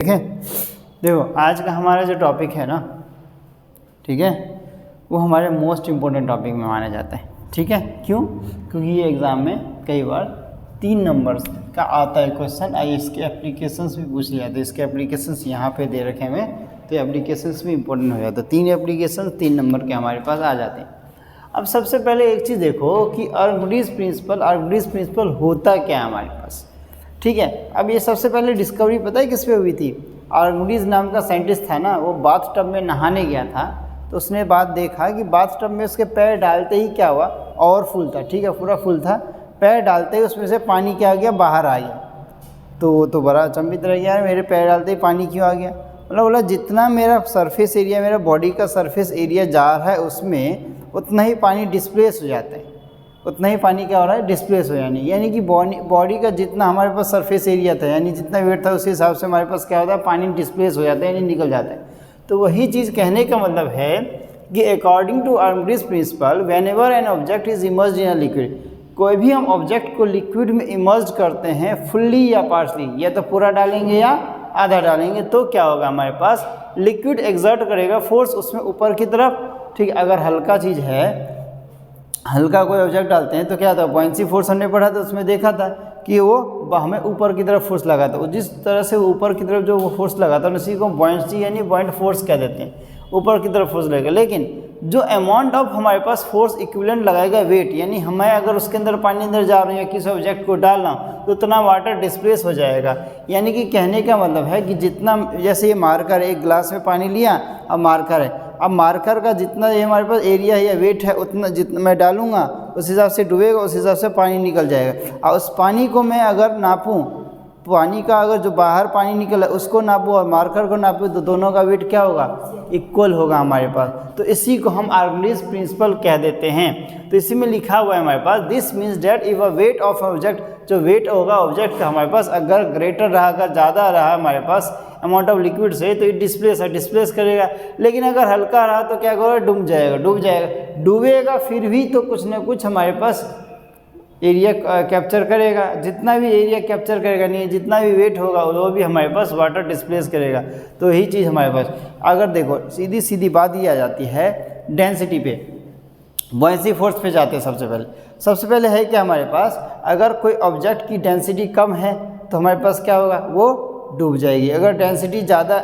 ठीक है। देखो आज का हमारा जो टॉपिक है ना, ठीक है, वो हमारे मोस्ट इम्पोर्टेंट टॉपिक में माना जाता है। ठीक है, क्यों? क्योंकि ये एग्ज़ाम में कई बार 3 नंबर्स का आता है क्वेश्चन। इसके एप्लीकेशंस भी पूछ लिया था। इसके एप्लीकेशंस यहाँ पे दे रखे हैं, तो एप्लीकेशंस भी इंपॉर्टेंट हो जाता है। 3 एप्लीकेशंस 3 नंबर के हमारे पास आ जाते हैं। अब सबसे पहले एक चीज़ देखो कि आर्किमिडीज प्रिंसिपल होता क्या है हमारे पास। ठीक है, अब ये सबसे पहले डिस्कवरी पता है किस पे हुई थी? आर्किमिडीज नाम का साइंटिस्ट था ना, वो बाथ टब में नहाने गया था, तो उसने बात देखा कि बाथ टब में उसके पैर डालते ही क्या हुआ, और फुल था, ठीक है, पूरा फुल था, पैर डालते ही उसमें से पानी क्या आ गया, बाहर आ गया। तो वो तो बड़ा अचंभित रह गया, मेरे पैर डालते ही पानी क्यों आ गया। मतलब बोला जितना मेरा सरफेस एरिया, मेरा बॉडी का सरफेस एरिया जा रहा है उसमें उतना ही पानी डिस्प्लेस हो जाता है, उतना ही पानी क्या हो रहा है, डिस्प्लेस हो जाने। यानी कि बॉडी का जितना हमारे पास सरफेस एरिया था, यानी जितना वेट था, उस हिसाब से हमारे पास क्या होता है, पानी डिस्प्लेस हो जाता है, यानी निकल जाता है। तो वही चीज़ कहने का मतलब है कि according to Archimedes principle, whenever an object is immersed in a liquid, कोई भी हम ऑब्जेक्ट को लिक्विड में इमर्ज करते हैं फुल्ली या पार्शली, या तो पूरा डालेंगे या आधा डालेंगे, तो क्या होगा, हमारे पास लिक्विड एक्सर्ट करेगा फोर्स उसमें ऊपर की तरफ। ठीक, अगर हल्का चीज़ है, हल्का कोई ऑब्जेक्ट डालते हैं तो क्या होता है, बॉयंसी फोर्स हमने पढ़ा था, उसमें देखा था कि वो हमें ऊपर की तरफ फोर्स लगा था। जिस तरह से ऊपर की तरफ जो वो फोर्स लगा था उसी को बॉयंसी यानी बॉइंट फोर्स कह देते हैं, ऊपर की तरफ फोर्स लगेगा। लेकिन जो अमाउंट ऑफ हमारे पास फोर्स इक्विवेलेंट लगाएगा वेट, यानी हमें अगर उसके अंदर पानी अंदर जा रही है, किसी ऑब्जेक्ट को डालना, तो उतना वाटर डिस्प्लेस हो जाएगा। यानी कि कहने का मतलब है कि जितना, जैसे ये मार्कर है, एक गिलास में पानी लिया, अब मार्कर है, अब मार्कर का जितना ये हमारे पास एरिया है या वेट है, उतना जितना मैं डालूंगा उस हिसाब से डूबेगा, उस हिसाब से पानी निकल जाएगा। और उस पानी को मैं अगर नापूं, पानी का अगर जो बाहर पानी निकला उसको नापूं और मार्कर को नापूं, तो दोनों का वेट क्या होगा, इक्वल होगा हमारे पास। तो इसी को हम आर्किमिडीज प्रिंसिपल कह देते हैं। तो इसी में लिखा हुआ है हमारे पास, this means that if a weight of object, जो वेट होगा ऑब्जेक्ट का हमारे पास अगर ग्रेटर रहा, अगर ज़्यादा रहा हमारे पास अमाउंट ऑफ लिक्विड से, तो ये डिस्प्लेस करेगा। लेकिन अगर हल्का रहा तो क्या करेगा, डूबेगा, फिर भी तो कुछ ना कुछ हमारे पास एरिया कैप्चर करेगा। जितना भी एरिया कैप्चर करेगा नहीं, जितना भी वेट होगा वो भी हमारे पास वाटर डिस्प्लेस करेगा। तो यही चीज़ हमारे पास, अगर देखो सीधी बात ये आ जाती है डेंसिटी पे, बॉयंसी फोर्स पे जाते हैं। सबसे पहले है क्या हमारे पास, अगर कोई ऑब्जेक्ट की डेंसिटी कम है तो हमारे पास क्या होगा, वो डूब जाएगी। अगर डेंसिटी ज़्यादा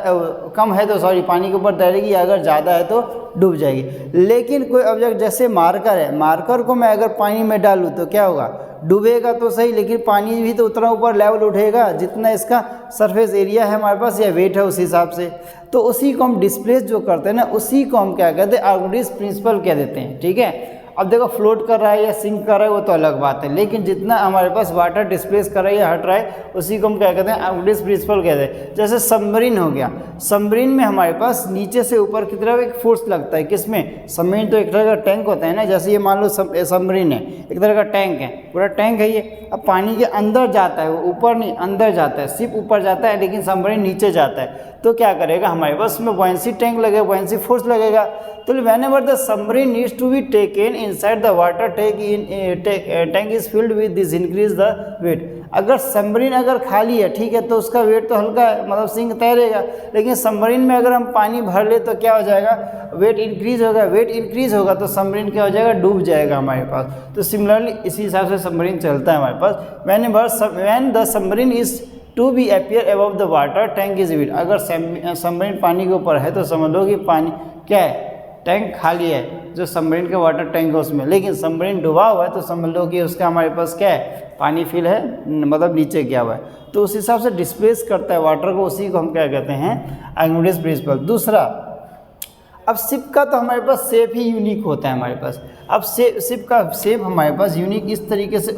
कम है तो पानी के ऊपर तैरेगी, या अगर ज़्यादा है तो डूब जाएगी। लेकिन कोई ऑब्जेक्ट जैसे मार्कर है, मार्कर को मैं अगर पानी में डालूँ तो क्या होगा, डूबेगा तो सही, लेकिन पानी भी तो उतना ऊपर लेवल उठेगा जितना इसका सरफेस एरिया है हमारे पास या वेट है उस हिसाब से। तो उसी को हम डिस्प्लेस जो करते हैं ना, उसी को हम क्या कहते हैं, आर्किमिडीज प्रिंसिपल कह देते हैं। ठीक है, अब देखो फ्लोट कर रहा है या सिंक कर रहा है वो तो अलग बात है, लेकिन जितना हमारे पास वाटर डिस्प्लेस कर रहा है या हट रहा है उसी को हम क्या कहते हैं, आर्किमिडीज प्रिंसिपल कहते हैं। जैसे सबमरीन हो गया, सबमरीन में हमारे पास नीचे से ऊपर की तरफ एक फोर्स लगता है। किसमें? सबमरीन तो एक तरह का टैंक होता है ना, जैसे ये मान लो सबमरीन है, एक तरह का टैंक है, पूरा टैंक है ये। अब पानी के अंदर जाता है, वो ऊपर नहीं अंदर जाता है, शिप ऊपर जाता है लेकिन सबमरीन नीचे जाता है, तो क्या करेगा हमारे पास उसमें बॉयंसी टैंक लगेगा, बॉयंसी फोर्स लगेगा। तो whenever the submarine needs to be taken inside the water tank is filled with this increase the weight। अगर सबमरीन अगर खाली है, ठीक है, तो उसका वेट तो हल्का है, मतलब सिंक तैरेगा। लेकिन सबमरीन में अगर हम पानी भर ले तो क्या हो जाएगा, वेट इंक्रीज होगा, वेट इंक्रीज होगा तो सबमरीन क्या हो जाएगा, डूब जाएगा हमारे पास। तो सिमिलरली इसी हिसाब से सबमरीन चलता है हमारे पास। when the submarine is to be appear above the water tank is filled। अगर सबमरीन पानी के ऊपर है तो समझ लो कि पानी क्या है, टैंक खाली है, जो सबमरीन का वाटर टैंक है उसमें। लेकिन सबमरीन डूबा हुआ है तो समझ लो कि उसका हमारे पास क्या है, पानी फिल है, मतलब नीचे गया हुआ है, तो उस हिसाब से डिस्प्लेस करता है वाटर को, उसी को हम क्या कहते हैं, आर्किमिडीज प्रिंसिपल। दूसरा, अब शिप का तो हमारे पास शेप ही यूनिक होता है हमारे पास। अब शिप का शेप हमारे पास यूनिक इस तरीके से,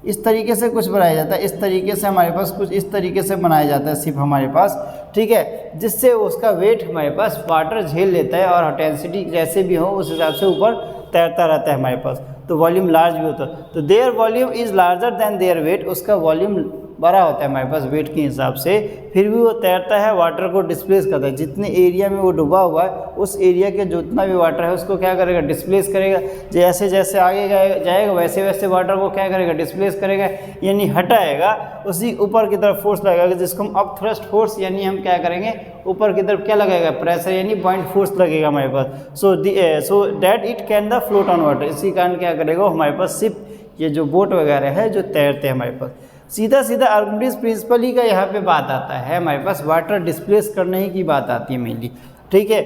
इस तरीके से कुछ बनाया जाता है, इस तरीके से हमारे पास कुछ इस तरीके से बनाया जाता है शिप हमारे पास। ठीक है, जिससे उसका वेट हमारे पास वाटर झेल लेता है और डेंसिटी जैसे भी हो उस हिसाब से ऊपर तैरता रहता है हमारे पास। तो वॉल्यूम लार्ज भी होता है, तो their volume is larger than their weight, उसका वॉल्यूम बड़ा होता है हमारे पास वेट के हिसाब से, फिर भी वो तैरता है, वाटर को डिस्प्लेस करता है। जितने एरिया में वो डूबा हुआ है उस एरिया के जितना भी वाटर है उसको क्या करेगा, डिस्प्लेस करेगा। जैसे जैसे आगे जाएगा वैसे वैसे वाटर को क्या करेगा, डिस्प्लेस करेगा, यानी हटाएगा। उसी ऊपर की तरफ फोर्स लगाएगा जिसको हम अप थ्रस्ट फोर्स, यानी हम क्या करेंगे, ऊपर की तरफ क्या लगाएगा, प्रेशर यानी पॉइंट फोर्स लगेगा हमारे पास। So that it can the float on water. इसी कारण क्या करेगा हमारे पास शिप, ये जो बोट वगैरह है जो तैरते हैं हमारे पास। सीधा सीधा आर्किमिडीज प्रिंसिपल ही का यहाँ पे बात आता है, हमारे पास वाटर डिस्प्लेस करने ही की बात आती है मेनली, ठीक है।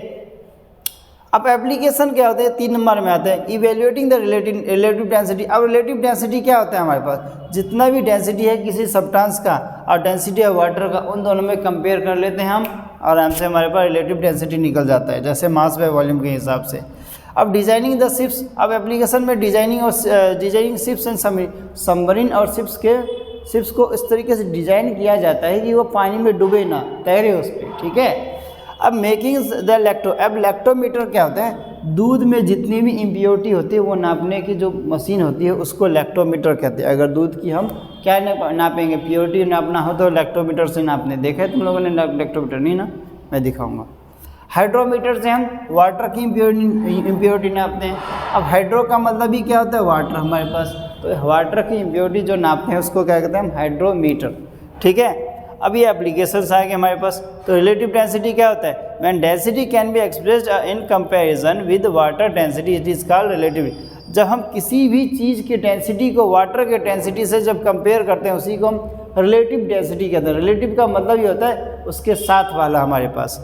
अब एप्लीकेशन क्या होते हैं, 3 नंबर में आते हैं, इवेल्युएटिंग द रिलेटिव डेंसिटी। अब रिलेटिव डेंसिटी क्या होता है हमारे पास, जितना भी डेंसिटी है किसी सब्सटेंस का और डेंसिटी ऑफ वाटर का, उन दोनों में कंपेयर कर लेते हैं हम, आराम से हमारे पास रिलेटिव डेंसिटी निकल जाता है, जैसे मास बाय वॉल्यूम के हिसाब से। अब डिजाइनिंग द शिप्स, अब एप्लीकेशन में डिजाइनिंग शिप्स एंड सबमरीन और शिप्स को इस तरीके से डिजाइन किया जाता है कि वो पानी में डूबे ना, तैरे उस पर, ठीक है। अब मेकिंग द लैक्टो, अब लैक्टोमीटर क्या होता है, दूध में जितनी भी इम्प्योरिटी होती है वो नापने की जो मशीन होती है उसको लैक्टोमीटर कहते हैं। अगर दूध की हम क्या नापेंगे, प्योरिटी नापना हो तो लैक्टोमीटर से नापने, देखा है तुम लोगों ने लैक्टोमीटर, नहीं ना, मैं दिखाऊंगा। हाइड्रोमीटर से हम वाटर की इम्प्योरिटी नापते हैं। अब हाइड्रो का मतलब ही क्या होता है, वाटर हमारे पास, तो वाटर की इम्प्योरिटी जो नापते हैं उसको क्या कहते हैं हम, हाइड्रोमीटर, ठीक है। अब ये एप्लीकेशंस आ गए हमारे पास। तो रिलेटिव डेंसिटी क्या होता है, when density can be expressed in comparison with water density it is called relative. जब हम किसी भी चीज़ की डेंसिटी को वाटर के डेंसिटी से जब कंपेयर करते हैं उसी को हम रिलेटिव डेंसिटी कहते हैं। रिलेटिव का मतलब ये होता है उसके साथ वाला हमारे पास।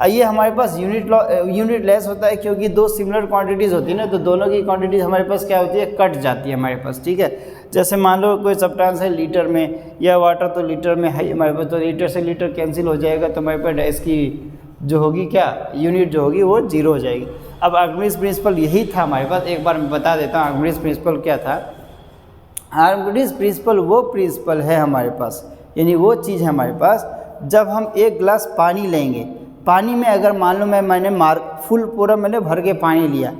ये हमारे पास यूनिट लेस होता है क्योंकि दो सिमिलर क्वांटिटीज़ होती है ना, तो दोनों की क्वांटिटीज़ हमारे पास क्या होती है, कट जाती है हमारे पास, ठीक है। जैसे मान लो कोई सब्सटेंस है लीटर में या वाटर तो लीटर में है हमारे पास, तो लीटर से लीटर कैंसिल हो जाएगा, तो हमारे पास इसकी जो होगी क्या यूनिट जो होगी वो 0 हो जाएगी। अब आर्किमिडीज प्रिंसिपल यही था हमारे पास, एक बार मैं बता देता हूँ आर्किमिडीज प्रिंसिपल क्या था। आर्किमिडीज प्रिंसिपल वो प्रिंसिपल है हमारे पास, यानी वो चीज़ है हमारे पास, जब हम एक गिलास पानी लेंगे, पानी में अगर मान लो मैंने फुल पूरा मैंने भर के पानी लिया,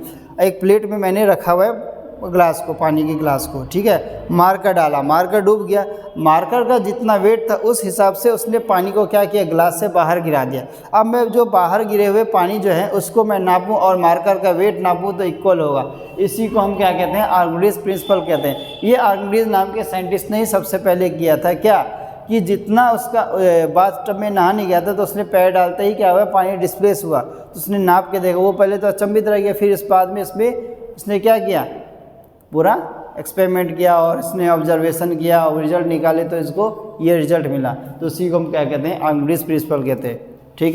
एक प्लेट में मैंने रखा हुआ है ग्लास को, पानी के ग्लास को, ठीक है, मार्कर डाला, मार्कर डूब गया, मार्कर का जितना वेट था उस हिसाब से उसने पानी को क्या किया, ग्लास से बाहर गिरा दिया। अब मैं जो बाहर गिरे हुए पानी जो है उसको मैं नापूं और मार्कर का वेट नापूं तो इक्वल होगा। इसी को हम क्या कहते हैं, आर्किमिडीज प्रिंसिपल कहते हैं। ये आर्किमिडीज नाम के साइंटिस्ट ने ही सबसे पहले किया था, क्या कि जितना उसका बाथटब में नहाने गया था तो उसने पैर डालते ही क्या हुआ, पानी डिस्प्लेस हुआ, तो उसने नाप के देखा। वो पहले तो अचंभित रह गया, फिर इस बाद में इसने क्या किया, पूरा एक्सपेरिमेंट किया और इसने ऑब्जर्वेशन किया और रिजल्ट निकाले, तो इसको ये रिजल्ट मिला। तो उसी को हम क्या कहते हैं, आर्किमिडीज प्रिंसिपल कहते हैं, ठीक है।